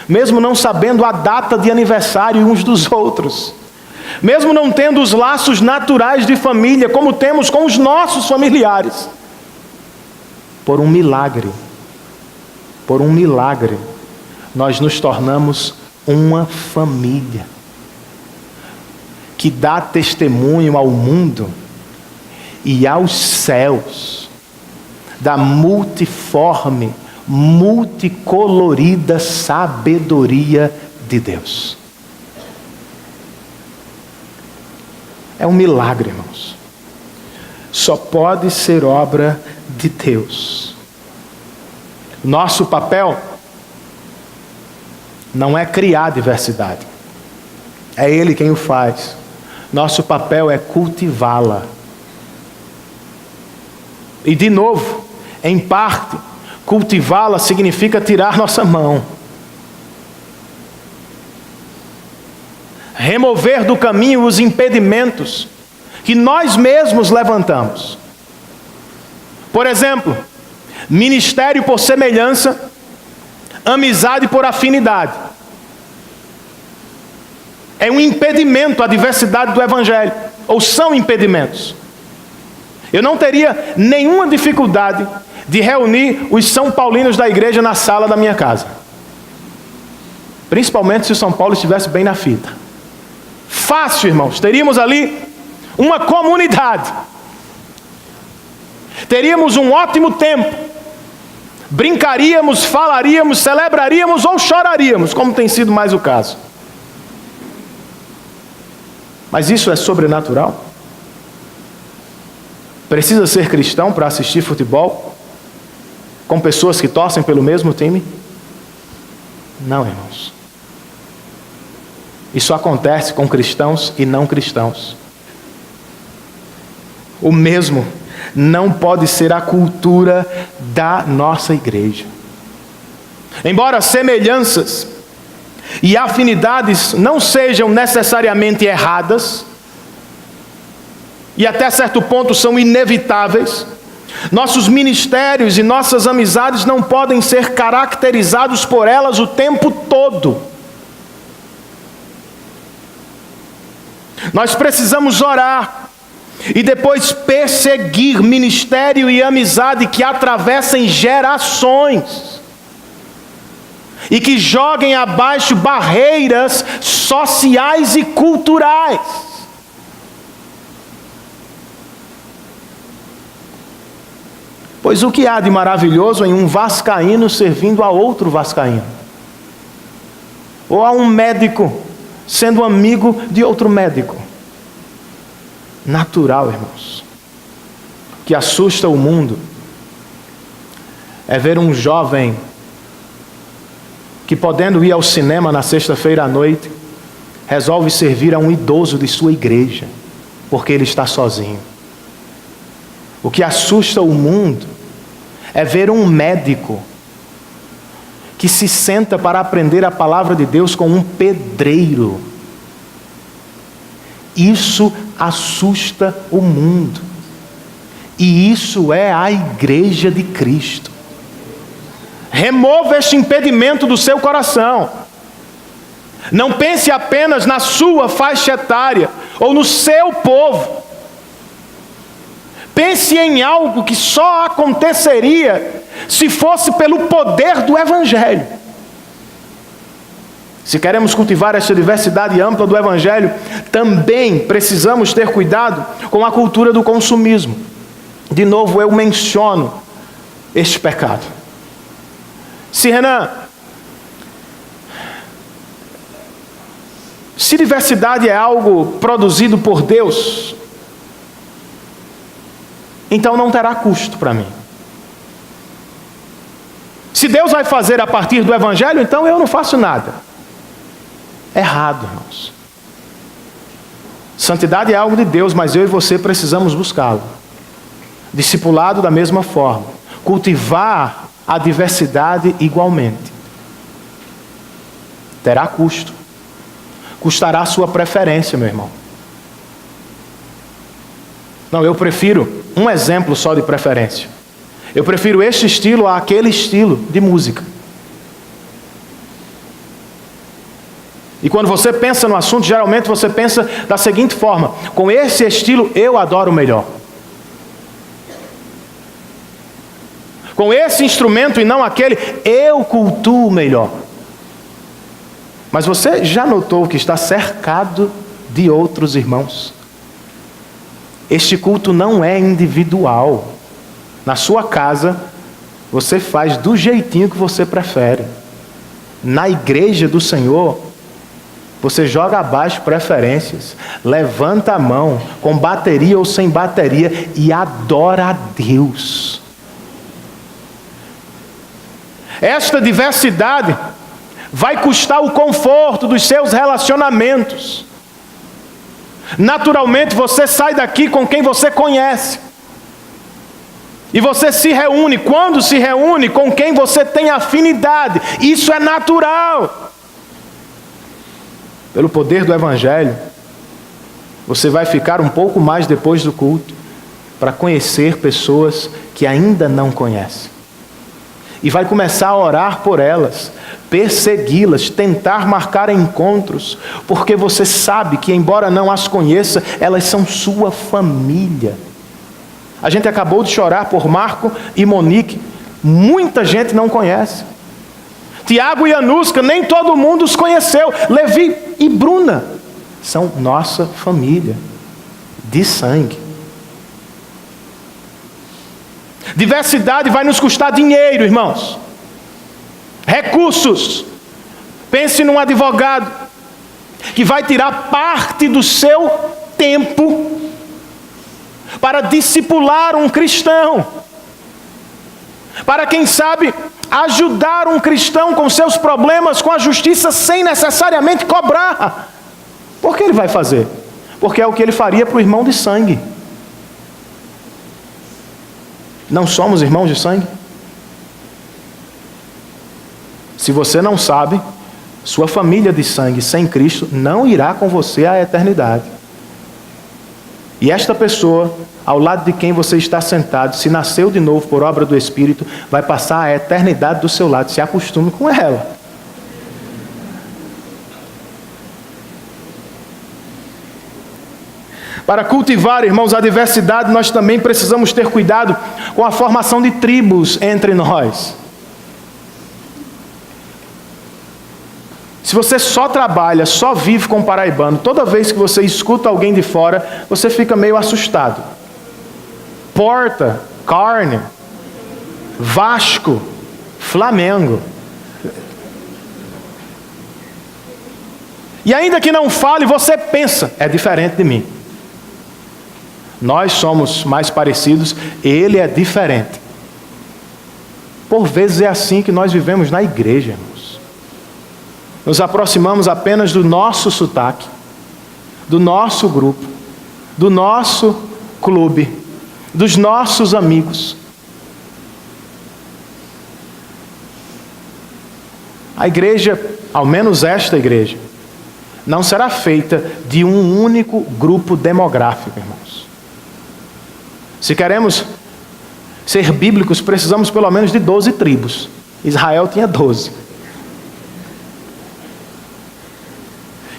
mesmo não sabendo a data de aniversário uns dos outros, mesmo não tendo os laços naturais de família como temos com os nossos familiares, por um milagre, nós nos tornamos uma família que dá testemunho ao mundo e aos céus da multiforme, multicolorida sabedoria de Deus. É um milagre, irmãos. Só pode ser obra de Deus. Nosso papel não é criar diversidade. É Ele quem o faz. Nosso papel é cultivá-la. E de novo, em parte, cultivá-la significa tirar nossa mão. Remover do caminho os impedimentos que nós mesmos levantamos. Por exemplo, ministério por semelhança, amizade por afinidade. É um impedimento à diversidade do Evangelho, ou são impedimentos. Eu não teria nenhuma dificuldade de reunir os São Paulinos da igreja na sala da minha casa. Principalmente se o São Paulo estivesse bem na fita. Fácil, irmãos. Teríamos ali uma comunidade. Teríamos um ótimo tempo. Brincaríamos, falaríamos, celebraríamos ou choraríamos, como tem sido mais o caso. Mas isso é sobrenatural? Precisa ser cristão para assistir futebol com pessoas que torcem pelo mesmo time? Não, irmãos. Isso acontece com cristãos e não cristãos. O mesmo não pode ser a cultura da nossa igreja. Embora semelhanças e afinidades não sejam necessariamente erradas, e até certo ponto são inevitáveis, nossos ministérios e nossas amizades não podem ser caracterizados por elas o tempo todo. Nós precisamos orar e depois perseguir ministério e amizade que atravessem gerações e que joguem abaixo barreiras sociais e culturais. Pois o que há de maravilhoso em um vascaíno servindo a outro vascaíno? Ou a um médico sendo amigo de outro médico? Natural, irmãos. O que assusta o mundo é ver um jovem que, podendo ir ao cinema na sexta-feira à noite, resolve servir a um idoso de sua igreja, porque ele está sozinho. O que assusta o mundo é ver um médico que se senta para aprender a palavra de Deus com um pedreiro. Isso assusta o mundo. E isso é a igreja de Cristo. Remova este impedimento do seu coração. Não pense apenas na sua faixa etária ou no seu povo. Pense em algo que só aconteceria se fosse pelo poder do Evangelho. Se queremos cultivar essa diversidade ampla do Evangelho, também precisamos ter cuidado com a cultura do consumismo. De novo, eu menciono este pecado. Se diversidade é algo produzido por Deus, então não terá custo para mim. Se Deus vai fazer a partir do Evangelho, então eu não faço nada. Errado, irmãos. Santidade é algo de Deus, mas eu e você precisamos buscá-lo. Discipulado da mesma forma. Cultivar a diversidade igualmente. Terá custo. Custará a sua preferência, meu irmão. Não, eu prefiro um exemplo só de preferência. Eu prefiro este estilo a aquele estilo de música. E quando você pensa no assunto, geralmente você pensa da seguinte forma: com esse estilo eu adoro melhor. Com esse instrumento e não aquele, eu cultuo melhor. Mas você já notou que está cercado de outros irmãos? Este culto não é individual. Na sua casa, você faz do jeitinho que você prefere. Na igreja do Senhor, você joga abaixo preferências, levanta a mão, com bateria ou sem bateria, e adora a Deus. Esta diversidade vai custar o conforto dos seus relacionamentos. Naturalmente você sai daqui com quem você conhece. E você se reúne, quando se reúne, com quem você tem afinidade. Isso é natural. Pelo poder do Evangelho, você vai ficar um pouco mais depois do culto para conhecer pessoas que ainda não conhecem. E vai começar a orar por elas, persegui-las, tentar marcar encontros, porque você sabe que, embora não as conheça, elas são sua família. A gente acabou de chorar por Marco e Monique. Muita gente não conhece. Tiago e Anusca, nem todo mundo os conheceu. Levi e Bruna são nossa família de sangue. Diversidade vai nos custar dinheiro, irmãos. Recursos. Pense num advogado. que vai tirar parte do seu tempo para discipular um cristão, para, quem sabe, ajudar um cristão com seus problemas, com a justiça, sem necessariamente cobrar. Por que ele vai fazer? Porque é o que ele faria para o irmão de sangue. Não somos irmãos de sangue? Se você não sabe, sua família de sangue sem Cristo não irá com você à eternidade. E esta pessoa, ao lado de quem você está sentado, se nasceu de novo por obra do Espírito, vai passar a eternidade do seu lado. Se acostume com ela. Para cultivar, irmãos, a diversidade, nós também precisamos ter cuidado com a formação de tribos entre nós. Se você só trabalha, só vive com paraibano, toda vez que você escuta alguém de fora, você fica meio assustado. Porta, carne, Vasco, Flamengo. E ainda que não fale, você pensa, é diferente de mim. Nós somos mais parecidos, ele é diferente. Por vezes é assim que nós vivemos na igreja, irmãos. Nos aproximamos apenas do nosso sotaque, do nosso grupo, do nosso clube, dos nossos amigos. A igreja, ao menos esta igreja, não será feita de um único grupo demográfico, irmãos. Se queremos ser bíblicos, precisamos pelo menos de 12 tribos. Israel tinha 12.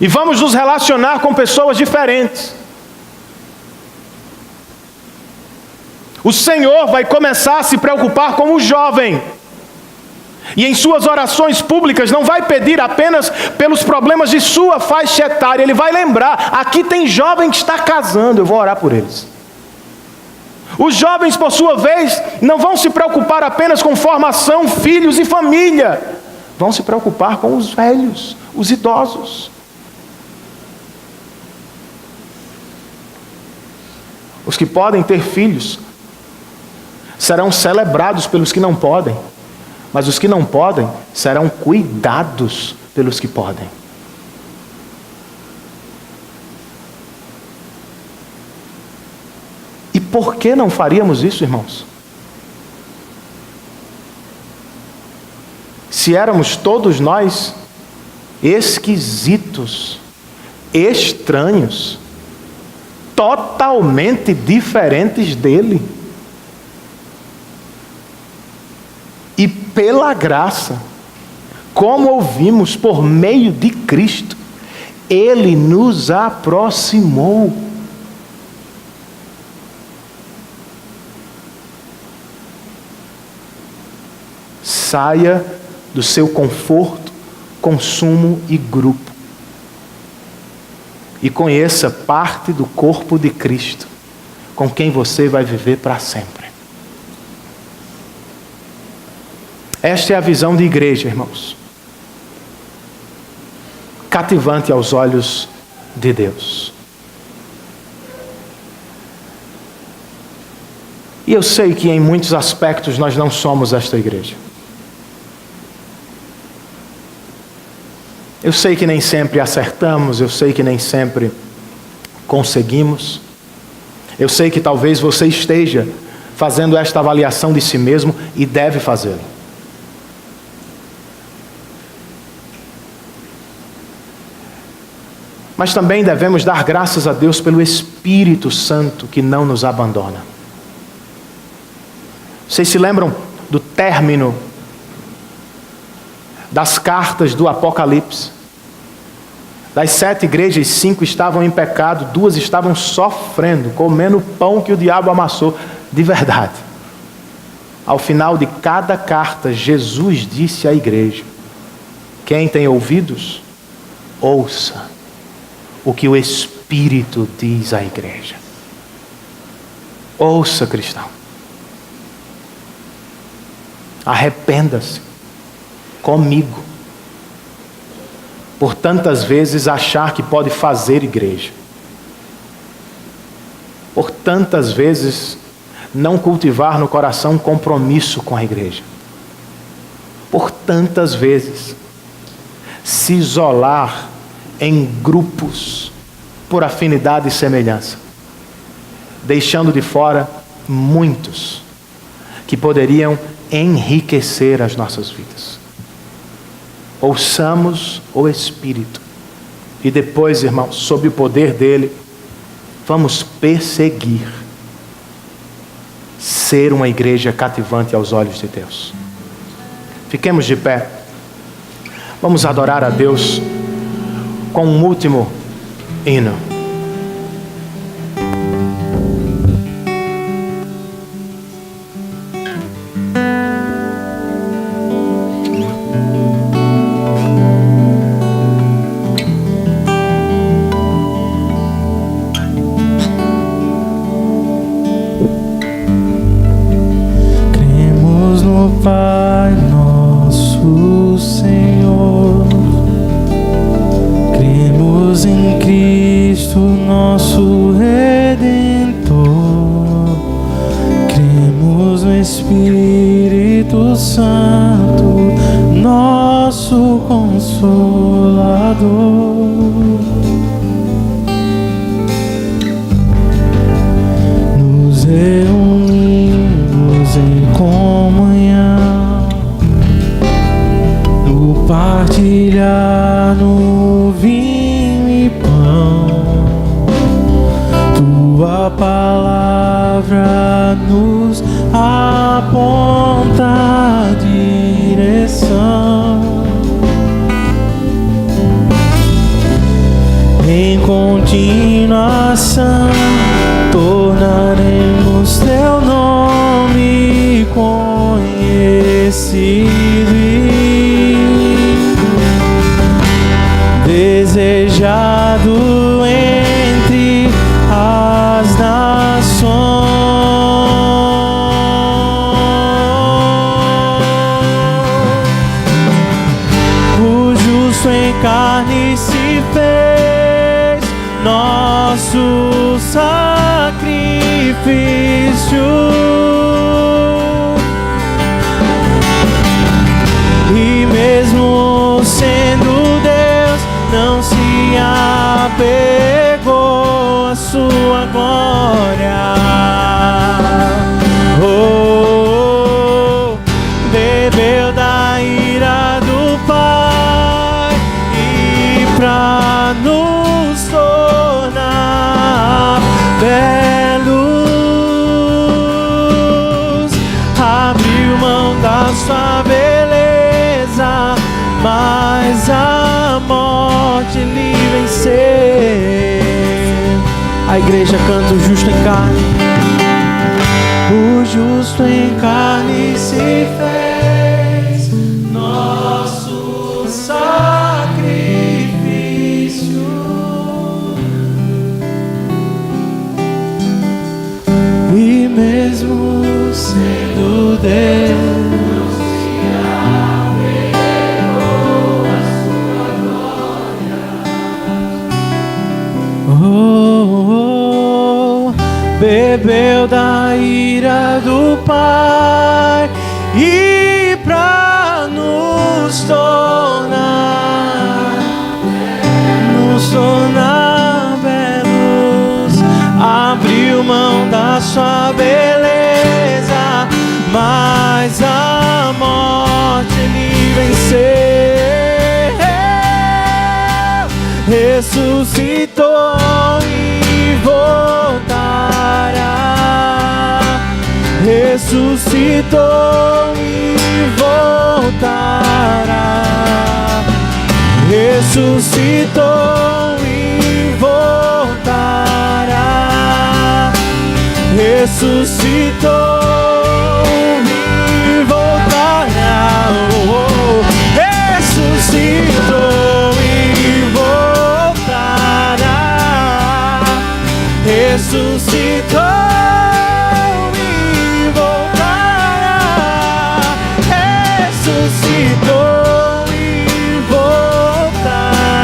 E vamos nos relacionar com pessoas diferentes. O Senhor vai começar a se preocupar com o jovem. E em suas orações públicas não vai pedir apenas pelos problemas de sua faixa etária. Ele vai lembrar, aqui tem jovem que está casando, eu vou orar por eles. Os jovens, por sua vez, não vão se preocupar apenas com formação, filhos e família. Vão se preocupar com os velhos, os idosos. Os que podem ter filhos serão celebrados pelos que não podem, mas os que não podem serão cuidados pelos que podem. E por que não faríamos isso, irmãos? Se éramos todos nós esquisitos, estranhos, totalmente diferentes dele. E pela graça, como ouvimos por meio de Cristo, ele nos aproximou. Saia do seu conforto, consumo e grupo. E conheça parte do corpo de Cristo, com quem você vai viver para sempre. Esta é a visão de igreja, irmãos. Cativante aos olhos de Deus. E eu sei que em muitos aspectos nós não somos esta igreja. Eu sei que nem sempre acertamos, eu sei que nem sempre conseguimos. Eu sei que talvez você esteja fazendo esta avaliação de si mesmo e deve fazê-lo. Mas também devemos dar graças a Deus pelo Espírito Santo que não nos abandona. Vocês se lembram do término das cartas do Apocalipse? Das 7 igrejas, 5 estavam em pecado, 2 estavam sofrendo, comendo o pão que o diabo amassou de verdade. Ao final de cada carta, Jesus disse à igreja: quem tem ouvidos, ouça o que o Espírito diz à igreja. Ouça, cristão. Arrependa-se comigo. por tantas vezes achar que pode fazer igreja, por tantas vezes não cultivar no coração um compromisso com a igreja, por tantas vezes se isolar em grupos por afinidade e semelhança, deixando de fora muitos que poderiam enriquecer as nossas vidas. Ouçamos o Espírito e depois, irmãos, sob o poder dele, vamos perseguir ser uma igreja cativante aos olhos de Deus. Fiquemos de pé. Vamos adorar a Deus com um último hino. Cremos no Pai nosso Senhor, cremos em Cristo nosso Redentor, cremos no Espírito Santo nosso Consolador. Nos reunimos em comunhão, no partilhar, no vinho e pão. Tua palavra nos aponta a direção. Em continuação tornaremos teu nome conhecido e desejado entre as nações. O justo em carne se fez nosso sacrifício, e mesmo sendo Deus, não se apegou à sua glória. Bebeu da ira do Pai e pra nos tornar belos, abriu mão da sua beleza, mas a morte lhe vencer. A igreja canta o justo em carne. O justo em carne se fez nosso sacrifício, e mesmo sendo Deus, se apegou à sua glória. Bebeu da ira do Pai e pra nos tornar belos, abriu mão da sua beleza, mas a morte lhe venceu. Ressuscitou e voltará. Ressuscitou e voltará. Ressuscitou e voltará. Ressuscitou e voltará. Ressuscitou e voltará. Ressuscitou e voltará. Ressuscitou e voltará.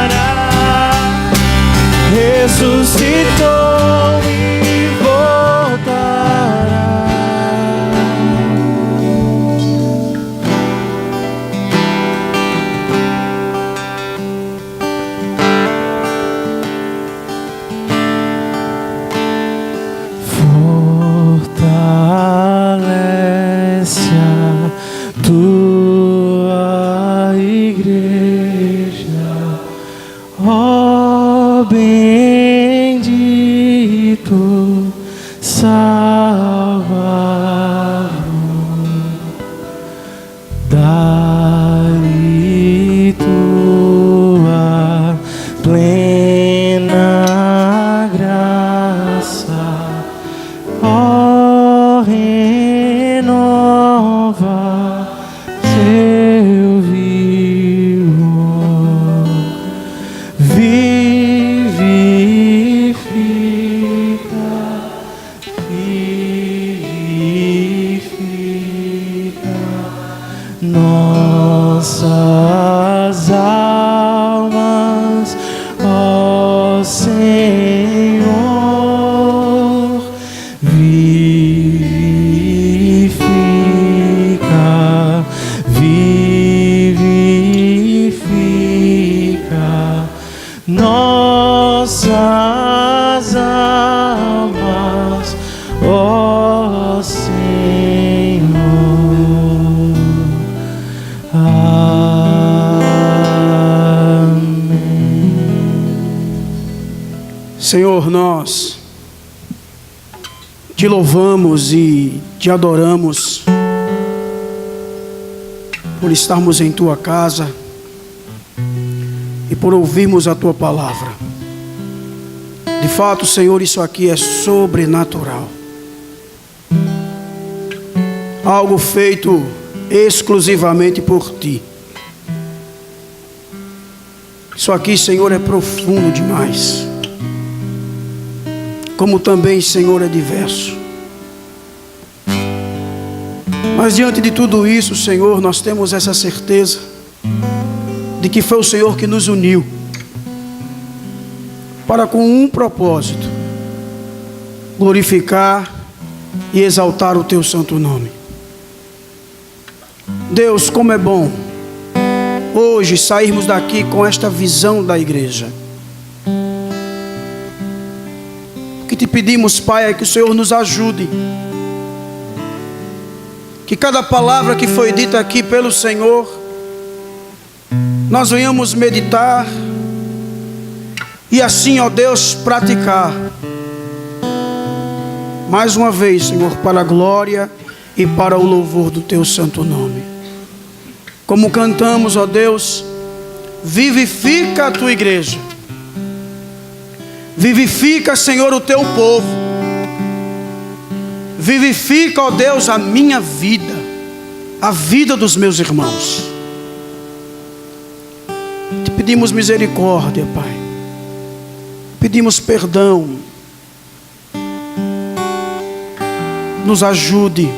teu vigor, vivifica nossas almas, ó Senhor, vivifica nossas almas, ó Senhor. Senhor, nós te louvamos e te adoramos por estarmos em tua casa e por ouvirmos a tua palavra. De fato, Senhor, isso aqui é sobrenatural, algo feito exclusivamente por ti. Isso aqui, Senhor, é profundo demais, como também, Senhor, é diverso. Mas diante de tudo isso, Senhor, nós temos essa certeza de que foi o Senhor que nos uniu para com um propósito: glorificar e exaltar o teu santo nome. Deus, como é bom hoje sairmos daqui com esta visão da igreja. O que te pedimos, Pai, é que o Senhor nos ajude, que cada palavra que foi dita aqui pelo Senhor, nós venhamos meditar e assim, ó Deus, praticar. Mais uma vez, Senhor, para a glória e para o louvor do teu santo nome. Como cantamos, ó Deus, vivifica a tua igreja. Vivifica, Senhor, o teu povo. Vivifica, ó Deus, a minha vida, a vida dos meus irmãos. Te pedimos misericórdia, Pai. Pedimos perdão. Nos ajude,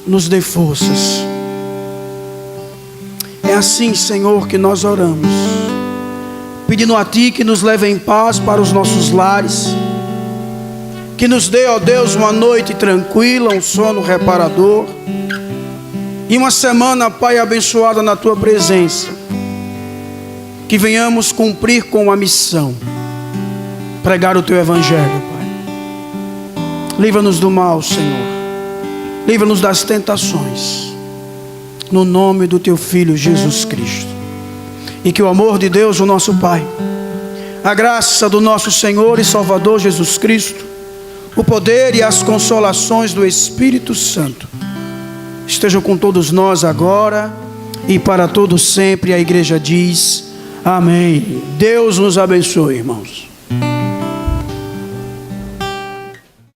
nos dê forças. É assim, Senhor, que nós oramos, pedindo a Ti que nos leve em paz para os nossos lares, que nos dê, ó Deus, uma noite tranquila, um sono reparador e uma semana, Pai, abençoada na Tua presença. Que venhamos cumprir com a missão, pregar o Teu Evangelho, Pai. Livra-nos do mal, Senhor. Livra-nos das tentações, no nome do Teu Filho Jesus Cristo. E que o amor de Deus, o nosso Pai, a graça do nosso Senhor e Salvador Jesus Cristo, o poder e as consolações do Espírito Santo estejam com todos nós agora e para todos sempre. A igreja diz amém. Deus nos abençoe, irmãos.